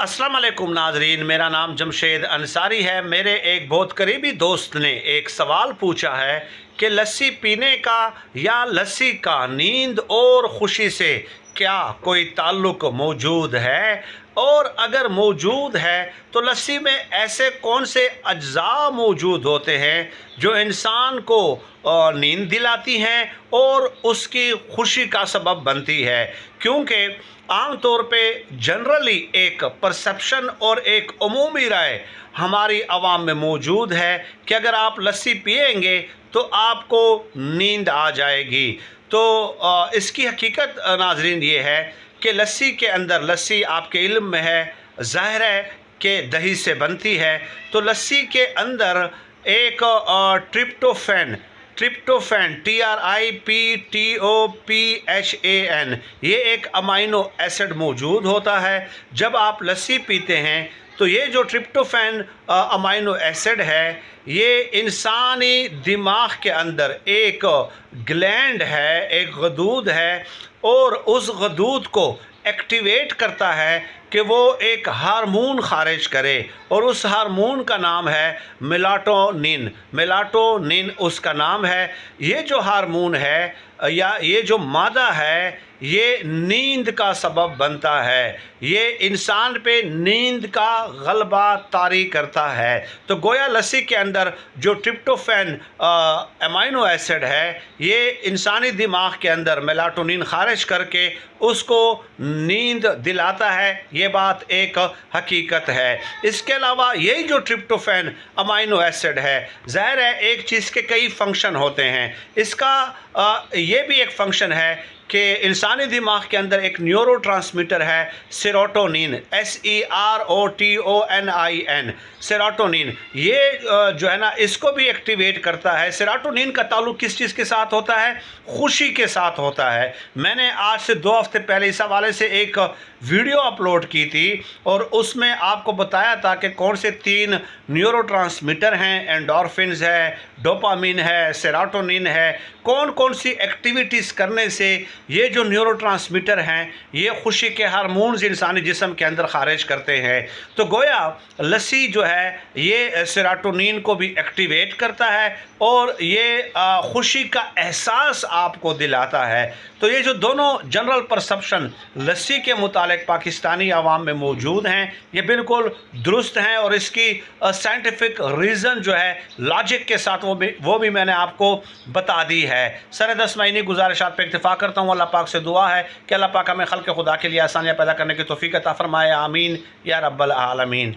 अस्सलाम वालेकुम नाजरीन, मेरा नाम जमशेद अंसारी है। मेरे एक बहुत करीबी दोस्त ने एक सवाल पूछा है कि लस्सी पीने का या लस्सी का नींद और खुशी से क्या कोई ताल्लुक़ मौजूद है, और अगर मौजूद है तो लस्सी में ऐसे कौन से अज्जा मौजूद होते हैं जो इंसान को नींद दिलाती हैं और उसकी खुशी का सबब बनती है। क्योंकि आम तौर पे जनरली एक परसेप्शन और एक अमूमी राय हमारी आवाम में मौजूद है कि अगर आप लस्सी पिएंगे तो आपको नींद आ जाएगी। तो इसकी हकीकत नाजरीन ये है कि लस्सी के अंदर, लस्सी आपके इल्म में है, ज़ाहिर है कि दही से बनती है, तो लस्सी के अंदर एक ट्रिप्टोफैन TRIPTOPHAN ये एक अमाइनो एसिड मौजूद होता है। जब आप लस्सी पीते हैं तो ये जो ट्रिप्टोफैन अमाइनो एसिड है, ये इंसानी दिमाग के अंदर एक ग्लैंड है, एक गदूद है, और उस गदूद को एक्टिवेट करता है कि वो एक हार्मोन खारिज करे, और उस हार्मोन का नाम है मेलाटोनिन उसका नाम है। ये जो हार्मोन है या ये जो मादा है, ये नींद का सबब बनता है, ये इंसान पे नींद का गलबा तारी करता है। तो गोया लस्सी के अंदर जो ट्रिप्टोफैन अमाइनो एसिड है, ये इंसानी दिमाग के अंदर मेलाटोनिन खारिज करके उसको नींद दिलाता है। ये बात एक हकीकत है। इसके अलावा यही जो ट्रिप्टोफैन अमाइनो एसिड है, ज़ाहिर है एक चीज़ के कई फंक्शन होते हैं। इसका ये भी एक फंक्शन है कि इंसानी दिमाग के अंदर एक न्यूरोट्रांसमीटर है सेरोटोनिन, SEROTONIN, सेरोटोनिन। ये जो है ना, इसको भी एक्टिवेट करता है। सेरोटोनिन का ताल्लुक़ किस चीज़ के साथ होता है? खुशी के साथ होता है। मैंने आज से 2 हफ्ते पहले इस हवाले से एक वीडियो अपलोड की थी और उसमें आपको बताया था कि कौन से 3 न्यूरोट्रांसमीटर हैं। एंडोर्फिन्स है, डोपामिन है, सेरोटोनिन है। कौन कौन सी एक्टिविटीज़ करने से ये जो न्यूरोट्रांसमीटर हैं, ये खुशी के हार्मोन्स इंसानी जिस्म के अंदर खारिज करते हैं। तो गोया लस्सी जो है ये सेरोटोनिन को भी एक्टिवेट करता है और ये खुशी का एहसास आपको दिलाता है। तो ये जो दोनों जनरल परसेप्शन लस्सी के मुतालिक पाकिस्तानी आवाम में मौजूद हैं, ये बिल्कुल दुरुस्त हैं, और इसकी साइंटिफिक रीज़न जो है लॉजिक के साथ वो भी मैंने आपको बता दी है। सर 10 महीने गुजारिशात पे इक्तफ़ा करता हूँ। अल्लाह पाक से दुआ है कि अल्लाह पाक हमें खल्क़ खुदा के लिए आसानियाँ पैदा करने की तौफ़ीक़ अता फ़रमाए। आमीन या रब्बल आलमीन।